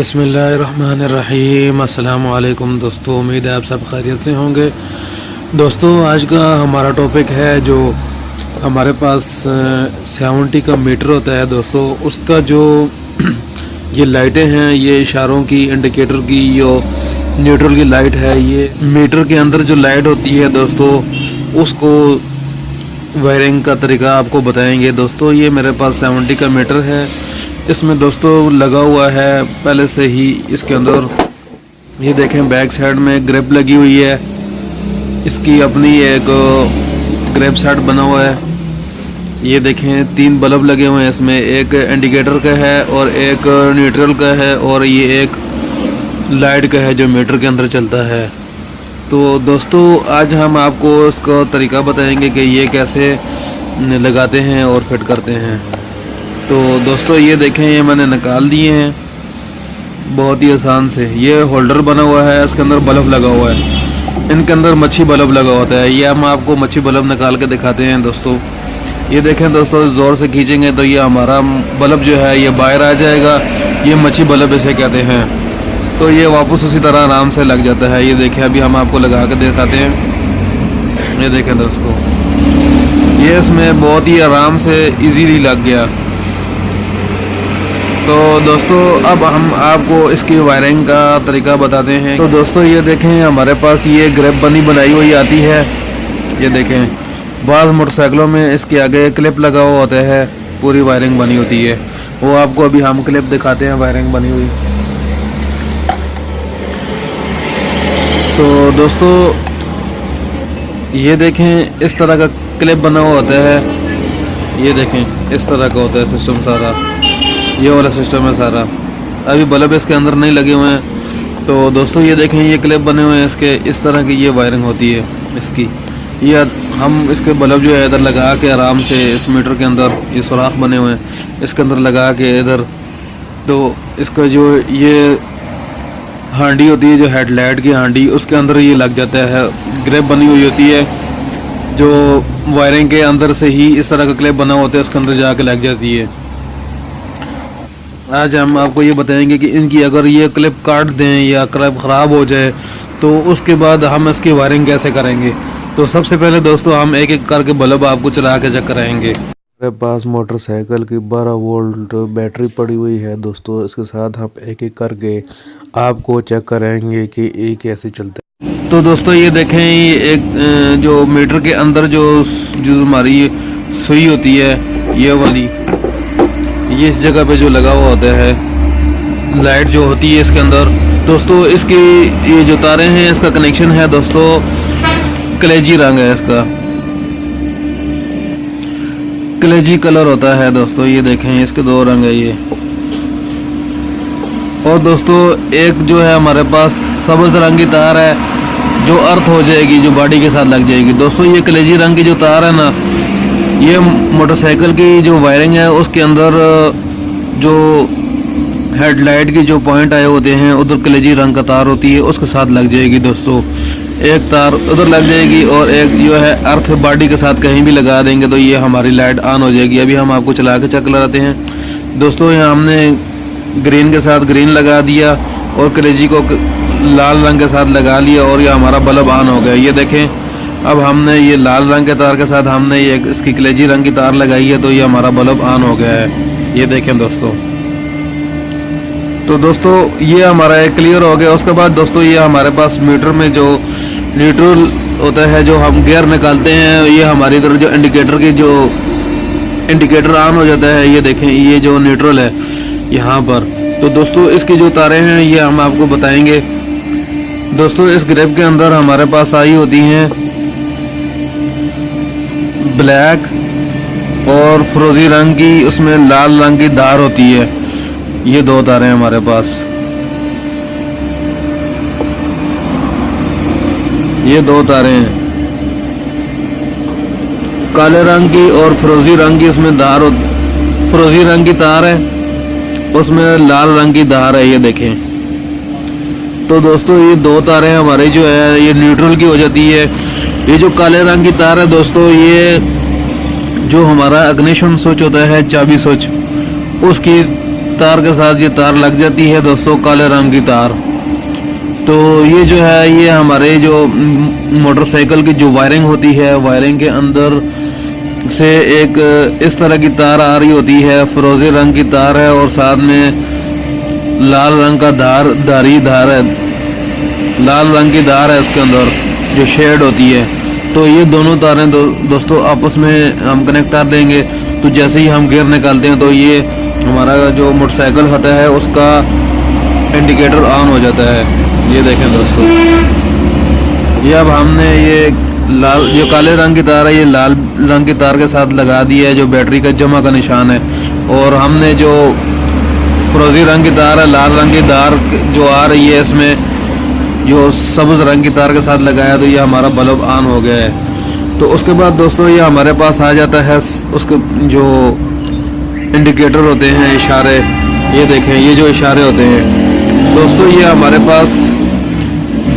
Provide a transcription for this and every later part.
बिस्मिल्लाहिर्रहमानिर्रहीम। अस्सलाम वालेकुम दोस्तों, उम्मीद है आप सब खैरियत से होंगे। दोस्तों, आज का हमारा टॉपिक है जो हमारे पास 70 का मीटर होता है दोस्तों, उसका जो ये लाइटें हैं, ये इशारों की, इंडिकेटर की, जो न्यूट्रल की लाइट है, ये मीटर के अंदर जो लाइट होती है दोस्तों, उसको वायरिंग का तरीका आपको बताएंगे। दोस्तों, ये मेरे पास 70 का मीटर है। इसमें दोस्तों लगा हुआ है पहले से ही, इसके अंदर ये देखें बैक साइड में ग्रिप लगी हुई है, इसकी अपनी एक ग्रिप सेट बना हुआ है। ये देखें 3 बल्ब लगे हुए हैं इसमें, एक इंडिकेटर का है और एक न्यूट्रल का है और ये एक लाइट का है जो मीटर के अंदर चलता है। तो दोस्तों, आज हम आपको इसका तरीका बताएंगे कि ये कैसे लगाते हैं और फिट करते हैं। तो दोस्तों, ये देखें, ये मैंने निकाल दिए हैं बहुत ही आसान से। ये होल्डर बना हुआ है, इसके अंदर बल्ब लगा हुआ है, इनके अंदर मच्छी बल्ब लगा होता है। ये हम आपको मच्छी बल्ब निकाल के दिखाते हैं दोस्तों। ये देखें दोस्तों, ज़ोर से खींचेंगे तो ये हमारा बल्ब जो है ये बाहर आ जाएगा। ये मच्छी बल्ब इसे कहते हैं। तो ये वापस उसी तरह आराम से लग जाता है। ये देखें, अभी हम आपको लगा के दिखाते हैं। ये देखें दोस्तों, ये इसमें बहुत ही आराम से इजीली लग गया। तो दोस्तों, अब हम आपको इसकी वायरिंग का तरीका बताते हैं। तो दोस्तों, ये देखें, हमारे पास ये ग्रिप बनाई हुई आती है। ये देखें, बाज़ मोटरसाइकिलों में इसके आगे क्लिप लगा हुआ होता है, पूरी वायरिंग बनी होती है। वो आपको अभी हम क्लिप दिखाते हैं वायरिंग बनी हुई। तो दोस्तों, ये देखें, इस तरह का क्लिप बना हुआ होता है। ये देखें, इस तरह का होता है सिस्टम सारा, ये वाला सिस्टम है सारा। अभी बल्ब इसके अंदर नहीं लगे हुए हैं। तो दोस्तों, ये देखें, ये क्लिप बने हुए हैं इसके, इस तरह की ये वायरिंग होती है इसकी। ये हम इसके बल्ब जो है इधर लगा के आराम से इस मीटर के अंदर, ये सुराख बने हुए हैं, इसके अंदर लगा के इधर, तो इसका जो ये हांडी होती है, जो हेडलाइट की हांडी, उसके अंदर ये लग जाता है। ग्रिप बनी हुई होती है जो वायरिंग के अंदर से ही इस तरह का क्लिप बना होता है, उसके अंदर जाके लग जाती है। आज हम आपको ये बताएंगे कि इनकी अगर ये क्लिप काट दें या क्लिप ख़राब हो जाए तो उसके बाद हम इसकी वायरिंग कैसे करेंगे। तो सबसे पहले दोस्तों, हम एक एक करके बल्ब आपको चला के चेक कराएंगे। मेरे पास मोटरसाइकिल की 12 वोल्ट बैटरी पड़ी हुई है दोस्तों, इसके साथ हम एक एक करके आपको चेक कराएंगे कि ये कैसे चलता है। तो दोस्तों, ये देखें, ये एक जो मीटर के अंदर जो हमारी सुई होती है, ये वाली, ये इस जगह पे जो लगा हुआ होता है, लाइट जो होती है इसके अंदर दोस्तों, इसकी ये जो तारें हैं, इसका कनेक्शन है दोस्तों, कलेजी रंग है इसका, कलेजी कलर होता है दोस्तों। ये देखें, इसके 2 रंग है ये। और दोस्तों, एक जो है हमारे पास सब्ज़ रंग की तार है जो अर्थ हो जाएगी, जो बॉडी के साथ लग जाएगी दोस्तों। ये कलेजी रंग की जो तार है ना, ये मोटरसाइकिल की जो वायरिंग है उसके अंदर जो हेडलाइट की जो पॉइंट आए होते हैं, उधर कलेजी रंग का तार होती है, उसके साथ लग जाएगी दोस्तों। एक तार उधर लग जाएगी और एक जो है अर्थ बॉडी के साथ कहीं भी लगा देंगे तो ये हमारी लाइट ऑन हो जाएगी। अभी हम आपको चला के चेक कराते हैं दोस्तों। यहाँ हमने ग्रीन के साथ ग्रीन लगा दिया और कलेजी को लाल रंग के साथ लगा लिया और ये हमारा बल्ब ऑन हो गया। ये देखें, अब हमने ये लाल रंग के तार के साथ हमने ये इसकी कलेजी रंग की तार लगाई है, तो ये हमारा बल्ब ऑन हो गया है। ये देखें दोस्तों। तो दोस्तों, ये हमारा एक क्लियर हो गया। उसके बाद दोस्तों, ये हमारे पास मीटर में जो न्यूट्रल होता है, जो हम गियर निकालते हैं, ये हमारी इधर जो इंडिकेटर की जो इंडिकेटर ऑन हो जाता है। ये देखें, ये जो न्यूट्रल है यहाँ पर। तो दोस्तों, इसकी जो तारें हैं ये हम आपको बताएंगे दोस्तों। इस ग्रिप के अंदर हमारे पास आई होती हैं ब्लैक और फिरोजी रंग की, उसमें लाल रंग की धार होती है। ये 2 तारें हमारे पास, ये 2 तारें हैं, काले रंग की और फिरोजी रंग की, उसमें धार, फिरोजी रंग की तार है, उसमें लाल रंग की धार है। ये देखें। तो दोस्तों, ये 2 तारें हमारी जो है ये न्यूट्रल की हो जाती है। ये जो काले रंग की तार है दोस्तों, ये जो हमारा अग्निशन स्विच होता है, चाबी स्विच, उसकी तार के साथ ये तार लग जाती है दोस्तों, काले रंग की तार। तो ये जो है ये हमारे जो मोटरसाइकिल की जो वायरिंग होती है, वायरिंग के अंदर से एक इस तरह की तार आ रही होती है, फिरोजी रंग की तार है और साथ में लाल रंग का धार है, लाल रंग की धार है इसके अंदर जो शेड होती है। तो ये दोनों तारें दोस्तों आपस में हम कनेक्ट कर देंगे। तो जैसे ही हम गियर निकालते हैं तो ये हमारा जो मोटरसाइकिल होता है उसका इंडिकेटर ऑन हो जाता है। ये देखें दोस्तों, ये अब हमने ये लाल जो काले रंग की तार है ये लाल रंग की तार के साथ लगा दी है, जो बैटरी का जमा का निशान है। और हमने जो फिरोजी रंग की तार है, लाल रंग की तार जो आ रही है इसमें जो सब्ज रंग की तार के साथ लगाया, तो ये हमारा बल्ब ऑन हो गया है। तो उसके बाद दोस्तों ये हमारे पास आ जाता है उसके जो इंडिकेटर होते हैं, इशारे। ये देखें, ये जो इशारे होते हैं दोस्तों, ये हमारे पास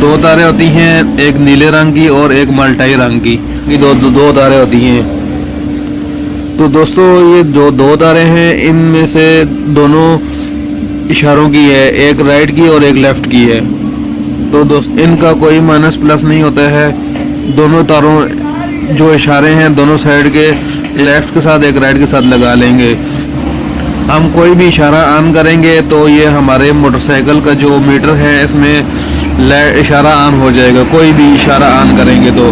दो तारें होती हैं, एक नीले रंग की और एक मल्टाई रंग की। ये दो तारें होती हैं। तो दोस्तों ये जो दो तारें हैं इनमें से दोनों इशारों की है, एक राइट की और एक लेफ्ट की है। तो दोस्त इनका कोई माइनस प्लस नहीं होता है। दोनों तारों जो इशारे हैं दोनों साइड के, लेफ्ट के साथ एक राइट के साथ लगा लेंगे। हम कोई भी इशारा ऑन करेंगे तो ये हमारे मोटरसाइकिल का जो मीटर है इसमें इशारा ऑन हो जाएगा, कोई भी इशारा ऑन करेंगे तो।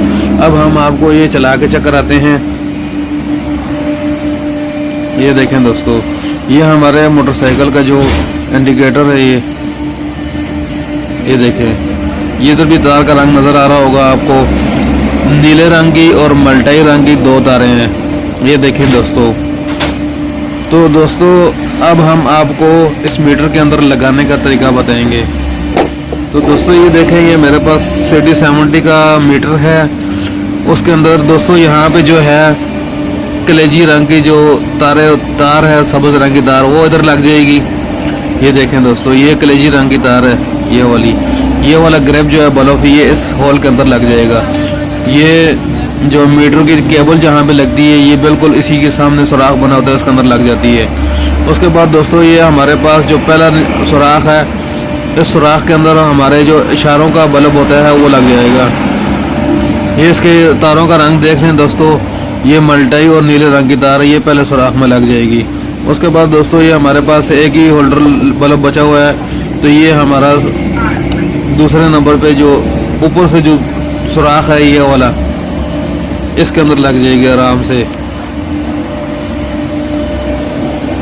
अब हम आपको ये चला के चेक कराते हैं। ये देखें दोस्तों, ये हमारे मोटरसाइकिल का जो इंडिकेटर है, ये देखें, ये तो भी तार का रंग नज़र आ रहा होगा आपको, नीले रंग की और मल्टाई रंग की दो तारें हैं। ये देखें दोस्तों। तो दोस्तों अब हम आपको इस मीटर के अंदर लगाने का तरीका बताएंगे। तो दोस्तों ये देखें, ये मेरे पास CD70 का मीटर है। उसके अंदर दोस्तों यहाँ पे जो है कलेजी रंग की जो तार है, सब्ज रंग की तार, वो इधर लग जाएगी। ये देखें दोस्तों, ये कलेजी रंग की तार है, ये वाला ग्रेप जो है बल्ब, ये इस होल के अंदर लग जाएगा। ये जो मीटर की केबल जहाँ पे लगती है ये बिल्कुल इसी के सामने सुराख बना होता है, उसके अंदर लग जाती है। उसके बाद दोस्तों ये हमारे पास जो पहला सुराख है, इस सुराख के अंदर हमारे जो इशारों का बल्ब होता है वो लग जाएगा। ये इसके तारों का रंग देख लें दोस्तों, ये मल्टाई और नीले रंग की तार है, ये पहले सुराख में लग जाएगी। उसके बाद दोस्तों ये हमारे पास एक ही होल्डर बल्ब बचा हुआ है, तो ये हमारा दूसरे नंबर पे जो ऊपर से जो सुराख है ये वाला, इसके अंदर लग जाएगी आराम से।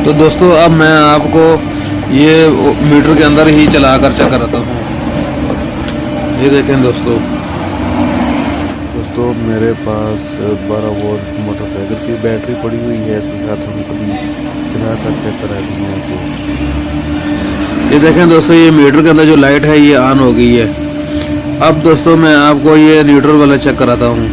तो दोस्तों अब मैं आपको ये मीटर के अंदर ही चला कर चेक कराता हूँ। ये देखें दोस्तों, मेरे पास 12 वोल्ट मोटरसाइकिल की बैटरी पड़ी हुई है, इसके साथ हम कभी चला कर चेक करा देंगे आपको। ये देखें दोस्तों, ये मीटर के अंदर जो लाइट है ये ऑन हो गई है। अब दोस्तों मैं आपको ये न्यूट्रल वाला चेक कराता हूँ।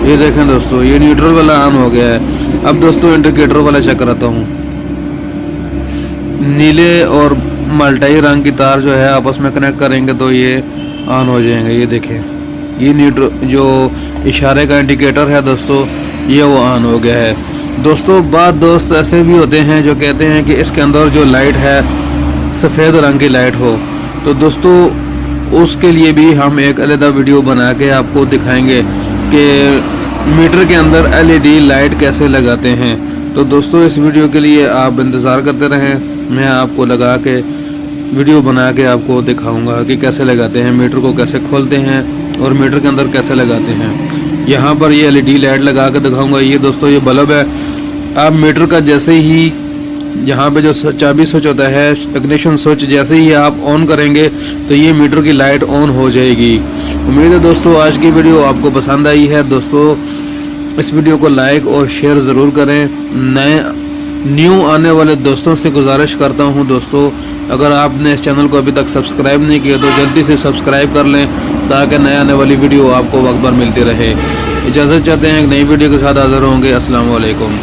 ये देखें दोस्तों, ये न्यूट्रल वाला ऑन हो गया है। अब दोस्तों इंडिकेटर वाला चेक कराता हूँ। नीले और मल्टाई रंग की तार जो है आपस में कनेक्ट करेंगे तो ये ऑन हो जाएंगे। ये देखें, ये न्यूट्रल जो इशारे का इंडिकेटर है दोस्तों, ये वो ऑन हो गया है। दोस्तों बाद दोस्त ऐसे भी होते हैं जो कहते हैं कि इसके अंदर जो लाइट है सफ़ेद रंग की लाइट हो, तो दोस्तों उसके लिए भी हम एक अलग वीडियो बना के आपको दिखाएंगे कि मीटर के अंदर LED लाइट कैसे लगाते हैं। तो दोस्तों इस वीडियो के लिए आप इंतज़ार करते रहें, मैं आपको लगा के वीडियो बना के आपको दिखाऊंगा कि कैसे लगाते हैं, मीटर को कैसे खोलते हैं और मीटर के अंदर कैसे लगाते हैं। यहाँ पर ये LED लाइट लगा के दिखाऊंगा। ये दोस्तों ये बल्ब है। आप मीटर का जैसे ही यहाँ पे जो चाबी स्विच होता है, इग्निशन स्विच, जैसे ही आप ऑन करेंगे तो ये मीटर की लाइट ऑन हो जाएगी। उम्मीद है दोस्तों आज की वीडियो आपको पसंद आई है। दोस्तों इस वीडियो को लाइक और शेयर ज़रूर करें। न्यू आने वाले दोस्तों से गुजारिश करता हूं दोस्तों, अगर आपने इस चैनल को अभी तक सब्सक्राइब नहीं किया तो जल्दी से सब्सक्राइब कर लें ताकि नए आने वाली वीडियो आपको वक्त पर मिलती रहे। इजाज़त चाहते हैं, एक नई वीडियो के साथ हाज़िर होंगे। अस्सलाम वालेकुम।